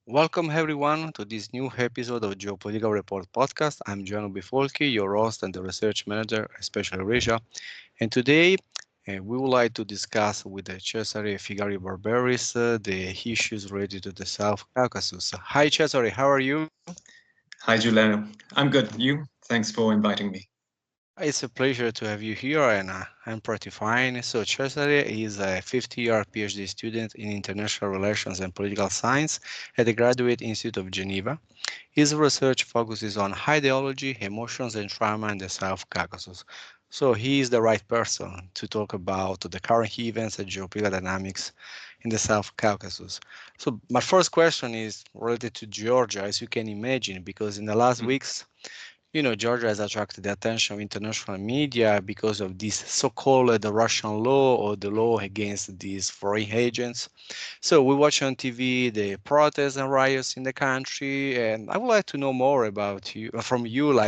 Welcome everyone to this new episode of Geopolitical Report podcast. I'm Gianno Bifolchi, your host and the research manager at SpecialEurasia. And today we would like to discuss with Cesare Figari Barberis the issues related to the South Caucasus. Hi Cesare, how are you? Hi, Giuliano. I'm good. You? Thanks for inviting me. It's a pleasure to have you here, and I'm pretty fine. So, Cesare is a 50-year PhD student in international relations and political science at the Graduate Institute of Geneva. His research focuses on ideology, emotions, and trauma in the South Caucasus. So, he is the right person to talk about the current events and geopolitical dynamics in the South Caucasus. So, my first question is related to Georgia, as you can imagine, because in the last Mm. weeks, Georgia has attracted the attention of international media because of this so-called Russian law or the law against these foreign agents. So we watch on TV the protests and riots in the country, and I would like to know more about you, from you,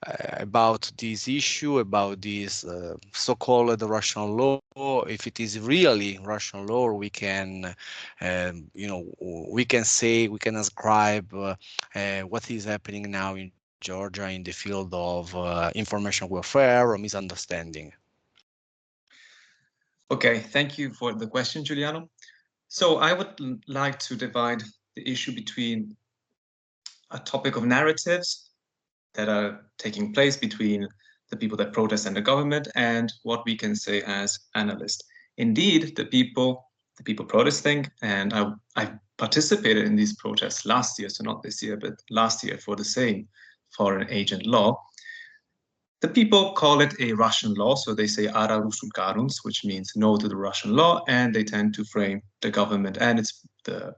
about this issue, about this so-called Russian law, if it is really Russian law, or we can say, we can ascribe what is happening now in Georgia in the field of information warfare or misunderstanding. Okay, thank you for the question, Giuliano. So I would like to divide the issue between a topic of narratives that are taking place between the people that protest and the government and what we can say as analysts. Indeed, the people protesting, and I participated in these protests last year, so not this year, but last year for the same foreign agent law. The people call it a Russian law, so they say Ara Rusul Karuns, which means no to the Russian law, and they tend to frame the government and its the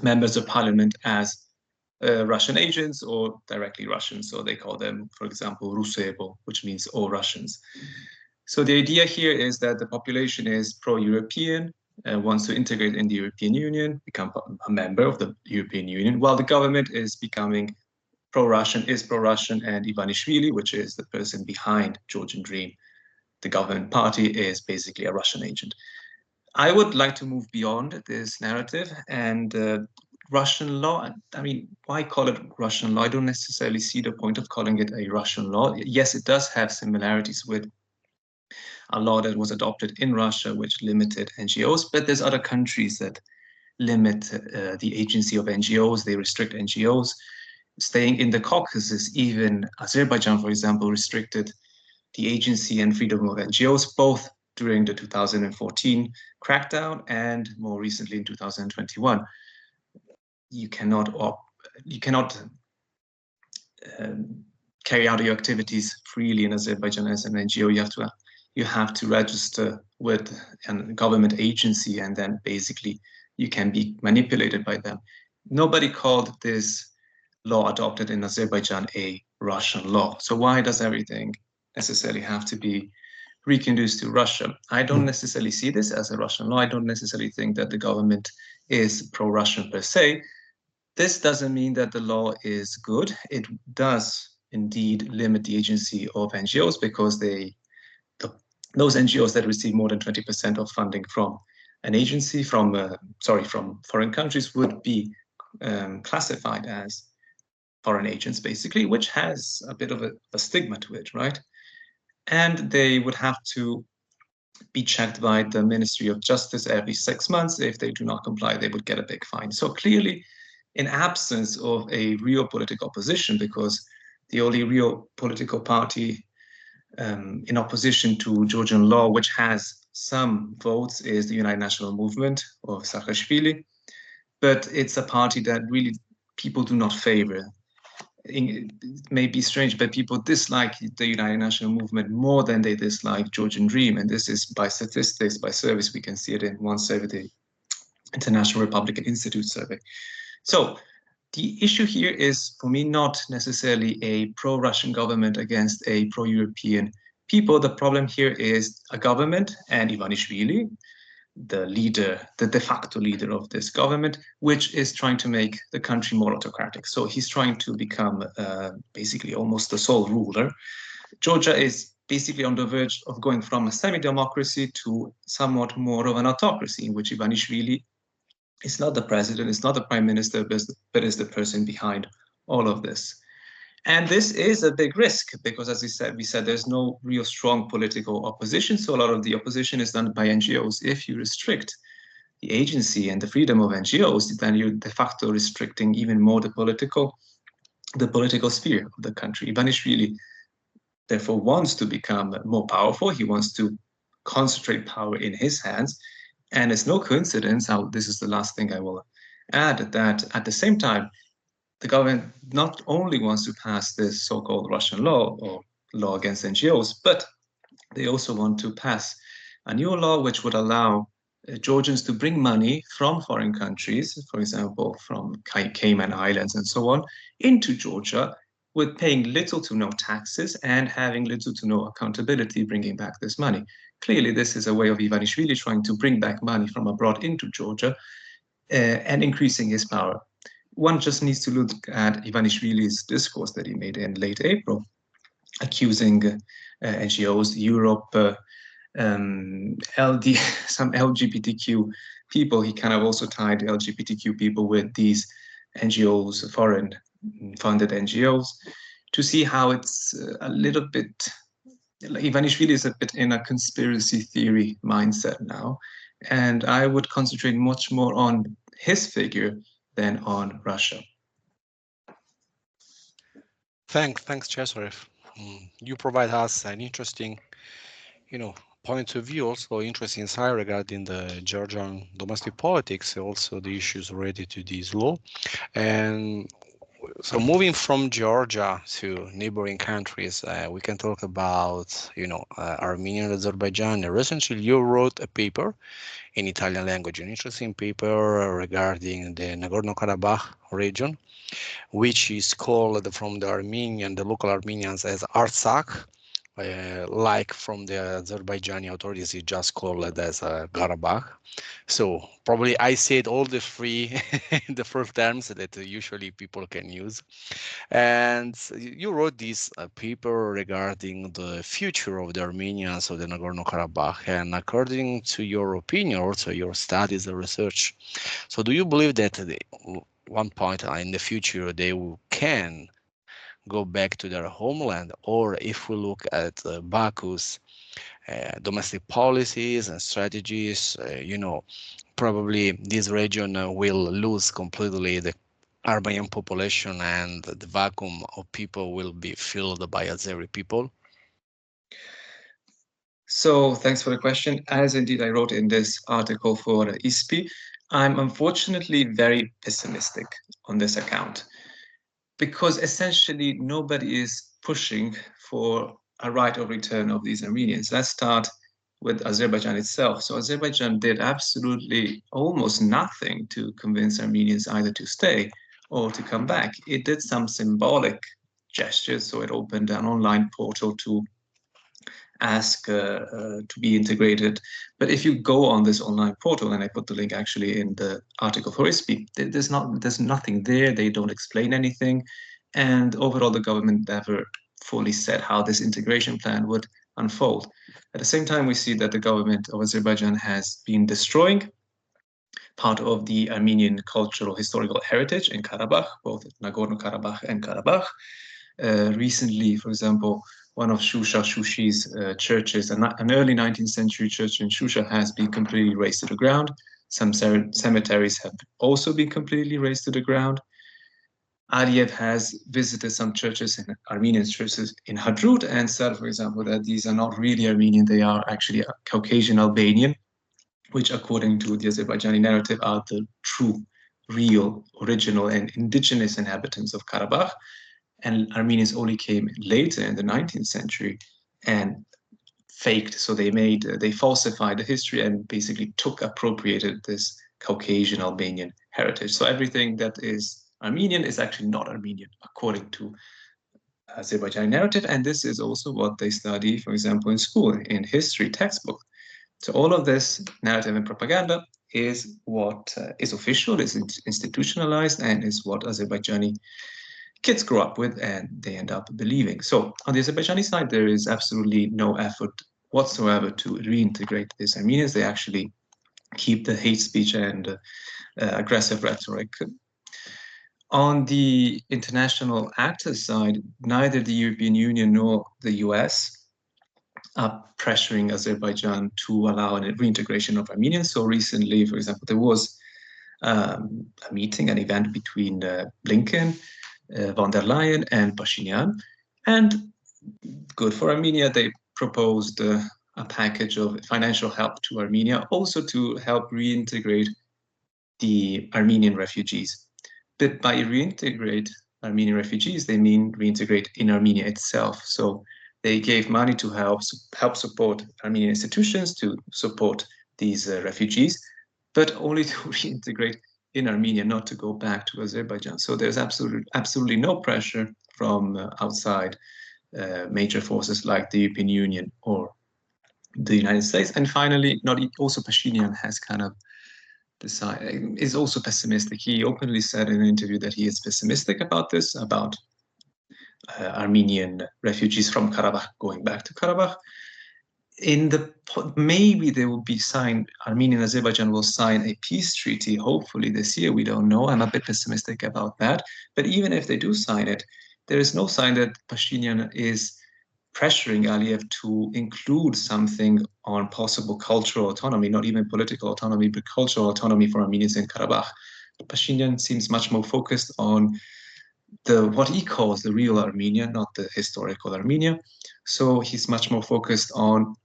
members of parliament as Russian agents or directly Russians. So they call them, for example, Rusebo, which means all Russians. So the idea here is that the population is pro-European, wants to integrate in the European Union, become a member of the European Union, while the government is becoming pro-Russian, and Ivanishvili, which is the person behind Georgian Dream, the government party, is basically a Russian agent. I would like to move beyond this narrative and Russian law. I mean, why call it Russian law? I don't necessarily see the point of calling it a Russian law. Yes, it does have similarities with a law that was adopted in Russia, which limited NGOs, but there's other countries that limit the agency of NGOs, they restrict NGOs. Staying in the Caucasus, even Azerbaijan, for example, restricted the agency and freedom of NGOs, both during the 2014 crackdown and more recently in 2021. You cannot carry out your activities freely in Azerbaijan as an NGO. You have to register with a government agency, and then basically you can be manipulated by them. Nobody called this law adopted in Azerbaijan a Russian law. So why does everything necessarily have to be reconduced to Russia? I don't necessarily see this as a Russian law. I don't necessarily think that the government is pro-Russian per se. This doesn't mean that the law is good. It does indeed limit the agency of NGOs because those NGOs that receive more than 20% of funding from an agency from foreign countries would be classified as foreign agents, basically, which has a bit of a stigma to it, right? And they would have to be checked by the Ministry of Justice every 6 months. If they do not comply, they would get a big fine. So clearly, in absence of a real political opposition, because the only real political party in opposition to Georgian law, which has some votes, is the United National Movement of Saakashvili, but it's a party that really people do not favor. It may be strange, but people dislike the United National Movement more than they dislike Georgian Dream. And this is by statistics, by surveys. We can see it in one survey, the International Republican Institute survey. So the issue here is, for me, not necessarily a pro-Russian government against a pro-European people. The problem here is a government and Ivanishvili, the leader, the de facto leader of this government, which is trying to make the country more autocratic. So he's trying to become basically almost the sole ruler. Georgia is basically on the verge of going from a semi-democracy to somewhat more of an autocracy, in which Ivanishvili It's not the president, it's not the prime minister, but it's the person behind all of this. And this is a big risk because, as we said, there's no real strong political opposition. So a lot of the opposition is done by NGOs. If you restrict the agency and the freedom of NGOs, then you're de facto restricting even more the political sphere of the country. Ivanishvili therefore wants to become more powerful. He wants to concentrate power in his hands. And it's no coincidence, this is the last thing I will add, that at the same time, the government not only wants to pass this so-called Russian law or law against NGOs, but they also want to pass a new law which would allow Georgians to bring money from foreign countries, for example, from Cayman Islands and so on, into Georgia with paying little to no taxes and having little to no accountability bringing back this money. Clearly, this is a way of Ivanishvili trying to bring back money from abroad into Georgia and increasing his power. One just needs to look at Ivanishvili's discourse that he made in late April, accusing NGOs, Europe, some LGBTQ people. He kind of also tied LGBTQ people with these NGOs, foreign-funded NGOs, to see how it's a little bit, Ivanishvili is a bit in a conspiracy theory mindset now. And I would concentrate much more on his figure than on Russia. Thanks, Cesare. You provide us an interesting, point of view, also interesting insight regarding the Georgian domestic politics, also the issues related to this law. And so moving from Georgia to neighboring countries, we can talk about, Armenia and Azerbaijan. Recently, you wrote a paper in Italian language, an interesting paper regarding the Nagorno-Karabakh region, which is called from the local Armenians as Artsakh, like from the Azerbaijani authorities, it just called it as Karabakh. So probably I said all the three the first terms that usually people can use. And you wrote this paper regarding the future of the Armenians of the Nagorno-Karabakh. And according to your opinion, also your studies and research, so do you believe that at one point in the future they can go back to their homeland? Or if we look at Baku's domestic policies and strategies, probably this region will lose completely the Armenian population and the vacuum of people will be filled by Azeri people? So thanks for the question. As indeed I wrote in this article for ISPI, I'm unfortunately very pessimistic on this account because essentially nobody is pushing for a right of return of these Armenians. Let's start with Azerbaijan itself. So Azerbaijan did absolutely almost nothing to convince Armenians either to stay or to come back. It did some symbolic gestures. So it opened an online portal to ask to be integrated. But if you go on this online portal, and I put the link actually in the article for ISPI, there's nothing there. They don't explain anything. And overall, the government never fully said how this integration plan would unfold. At the same time, we see that the government of Azerbaijan has been destroying part of the Armenian cultural historical heritage in Karabakh, both Nagorno-Karabakh and Karabakh. Recently, for example, one of Shushi's churches, an early 19th century church in Shusha, has been completely razed to the ground. Some cemeteries have also been completely razed to the ground. Aliyev has visited some churches, Armenian churches in Hadrut, and said, for example, that these are not really Armenian, they are actually Caucasian Albanian, which according to the Azerbaijani narrative are the true, real, original and indigenous inhabitants of Karabakh. And Armenians only came later in the 19th century and faked. So they falsified the history and basically appropriated this Caucasian Albanian heritage. So everything that is Armenian is actually not Armenian, according to Azerbaijani narrative. And this is also what they study, for example, in school, in history textbook. So all of this narrative and propaganda is what is official, is institutionalized, and is what Azerbaijani kids grow up with and they end up believing. So on the Azerbaijani side, there is absolutely no effort whatsoever to reintegrate these Armenians. They actually keep the hate speech and aggressive rhetoric. On the international actors side, neither the European Union nor the US are pressuring Azerbaijan to allow a reintegration of Armenians. So recently, for example, there was a meeting, an event between Blinken, von der Leyen, and Pashinyan. And good for Armenia, they proposed a package of financial help to Armenia, also to help reintegrate the Armenian refugees. But by reintegrate Armenian refugees, they mean reintegrate in Armenia itself. So they gave money to help support Armenian institutions, to support these refugees, but only to reintegrate in Armenia, not to go back to Azerbaijan. So there's absolutely no pressure from outside major forces like the European Union or the United States. And finally, also Pashinyan has kind of is also pessimistic. He openly said in an interview that he is pessimistic about this, about Armenian refugees from Karabakh going back to Karabakh. Maybe they will be signed, Armenia and Azerbaijan will sign a peace treaty, hopefully this year, we don't know. I'm a bit pessimistic about that. But even if they do sign it, there is no sign that Pashinyan is pressuring Aliyev to include something on possible cultural autonomy, not even political autonomy, but cultural autonomy for Armenians in Karabakh. Pashinyan seems much more focused on what he calls the real Armenia, not the historical Armenia. So he's much more focused on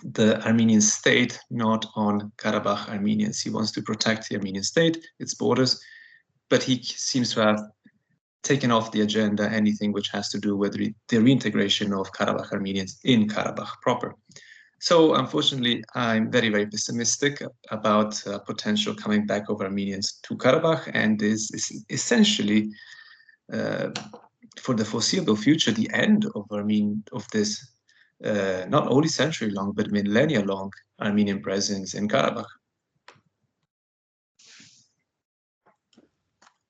the Armenian state, not on Karabakh Armenians. He wants to protect the Armenian state, its borders, but he seems to have taken off the agenda anything which has to do with the reintegration of Karabakh Armenians in Karabakh proper. So unfortunately, I'm very, very pessimistic about potential coming back of Armenians to Karabakh, and is essentially, for the foreseeable future, the end of this not only century-long, but millennia-long Armenian presence in Karabakh.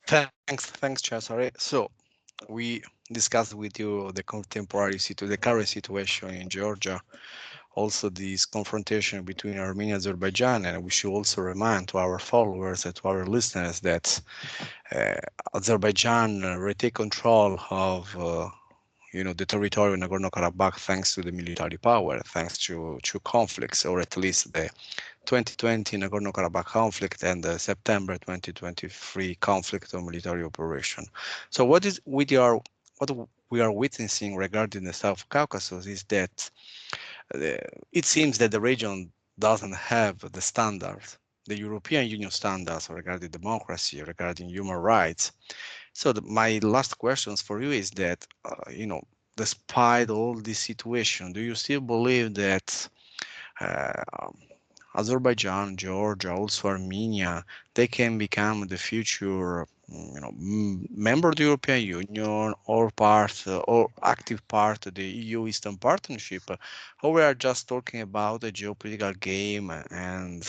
Thanks, Cesare. So we discussed with you the the current situation in Georgia, also this confrontation between Armenia and Azerbaijan, and we should also remind to our followers and to our listeners that Azerbaijan retake control of the territory of Nagorno-Karabakh thanks to the military power, thanks to conflicts, or at least the 2020 Nagorno-Karabakh conflict and the September 2023 conflict or military operation. So what we are witnessing regarding the South Caucasus is that it seems that the region doesn't have the standards, the European Union standards regarding democracy, regarding human rights. So my last questions for you is that, despite all this situation, do you still believe that Azerbaijan, Georgia, also Armenia, they can become the future, member of the European Union or or active part of the EU Eastern Partnership, or we are just talking about a geopolitical game and,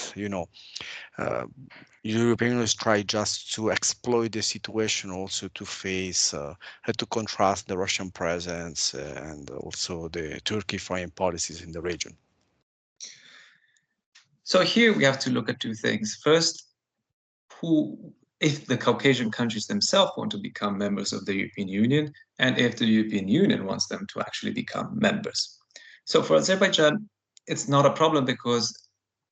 European Unions try just to exploit the situation also to face, to contrast the Russian presence and also the Turkey foreign policies in the region. So here we have to look at two things. First, if the Caucasian countries themselves want to become members of the European Union, and if the European Union wants them to actually become members. So for Azerbaijan, it's not a problem because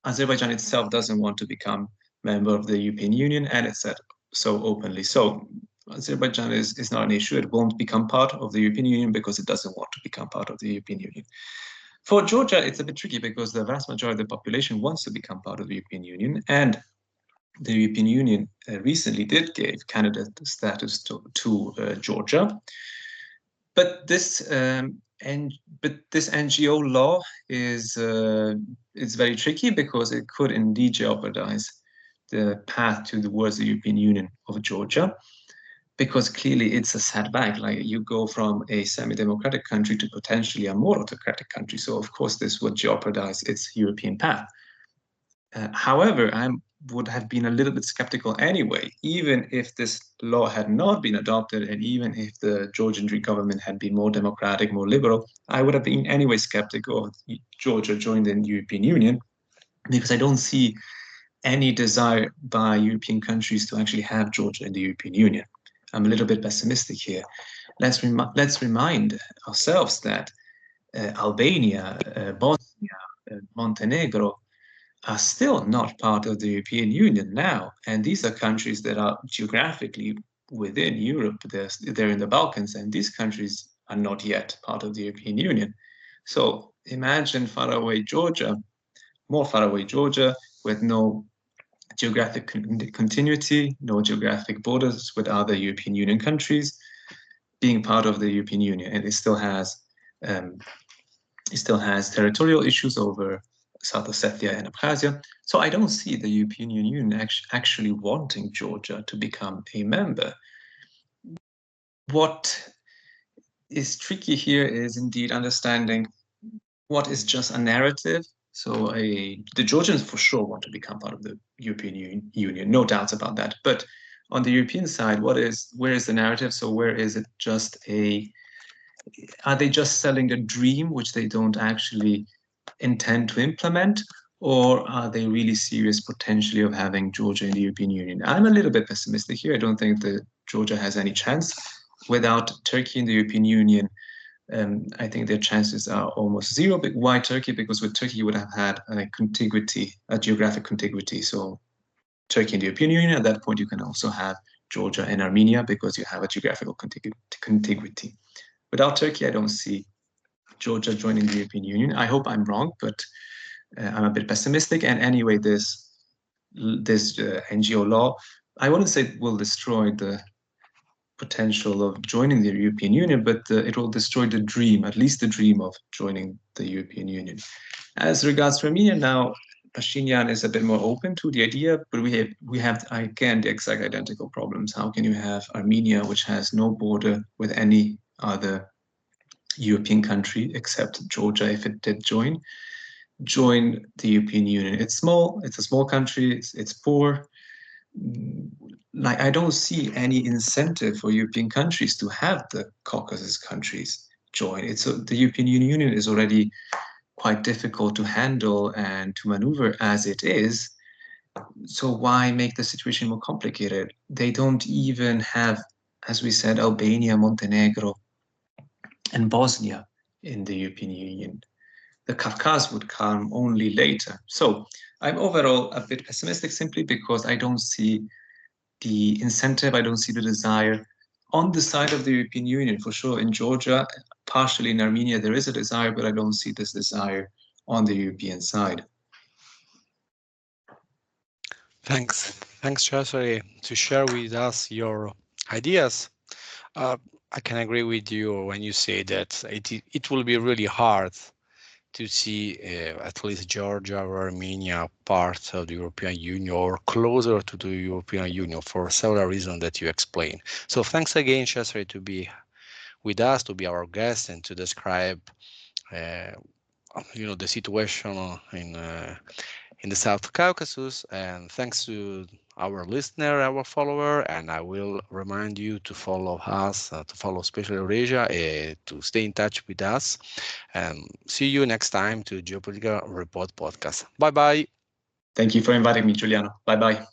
Azerbaijan itself doesn't want to become member of the European Union, and it's said so openly. So Azerbaijan is not an issue. It won't become part of the European Union because it doesn't want to become part of the European Union. For Georgia, it's a bit tricky because the vast majority of the population wants to become part of the European Union, and the European Union recently did give candidate status to Georgia. But this NGO law is very tricky because it could indeed jeopardize the path towards the European Union of Georgia, because clearly it's a setback. Like, you go from a semi-democratic country to potentially a more autocratic country. So of course this would jeopardize its European path. However, I would have been a little bit skeptical anyway, even if this law had not been adopted, and even if the Georgian government had been more democratic, more liberal, I would have been anyway skeptical of Georgia joining the European Union, because I don't see any desire by European countries to actually have Georgia in the European Union. I'm a little bit pessimistic here. Let's remind ourselves that Albania, Bosnia, Montenegro are still not part of the European Union now. And these are countries that are geographically within Europe. They're in the Balkans, and these countries are not yet part of the European Union. So imagine faraway Georgia, more far away Georgia, with no geographic continuity, no geographic borders with other European Union countries, being part of the European Union, and it still has territorial issues over South Ossetia and Abkhazia. So I don't see the European Union actually wanting Georgia to become a member. What is tricky here is indeed understanding what is just a narrative. So the Georgians for sure want to become part of the European Union, no doubts about that. But on the European side, where is the narrative? So where is it just are they just selling a dream which they don't actually intend to implement, or are they really serious potentially of having Georgia in the European Union? I'm a little bit pessimistic here. I don't think that Georgia has any chance. Without Turkey in the European Union, I think their chances are almost zero. But why Turkey? Because with Turkey, you would have had a geographic contiguity. So Turkey in the European Union, at that point, you can also have Georgia and Armenia because you have a geographical contiguity. Without Turkey, I don't see Georgia joining the European Union. I hope I'm wrong, but I'm a bit pessimistic. And anyway, this NGO law, I wouldn't say it will destroy the potential of joining the European Union, but it will destroy the dream, at least the dream of joining the European Union. As regards to Armenia now, Pashinyan is a bit more open to the idea, but we have again the exact identical problems. How can you have Armenia, which has no border with any other European country except Georgia, if it did join the European Union? It's small. It's a small country. It's poor. Like, I don't see any incentive for European countries to have the Caucasus countries join. The European Union is already quite difficult to handle and to maneuver as it is. So why make the situation more complicated? They don't even have, as we said, Albania, Montenegro, and Bosnia in the European Union. The Caucasus would come only later. So I'm overall a bit pessimistic simply because I don't see the incentive, I don't see the desire on the side of the European Union. For sure, in Georgia, partially in Armenia, there is a desire, but I don't see this desire on the European side. Thanks, Cesare, to share with us your ideas. I can agree with you when you say that it will be really hard to see at least Georgia or Armenia part of the European Union or closer to the European Union for several reasons that you explained. So thanks again, Cesare, to be with us, to be our guest, and to describe the situation in the South Caucasus. And thanks to our listener, our follower, and I will remind you to follow us, to follow SpecialEurasia, to stay in touch with us. And see you next time to Geopolitical Report podcast. Bye-bye. Thank you for inviting me, Giuliano. Bye-bye.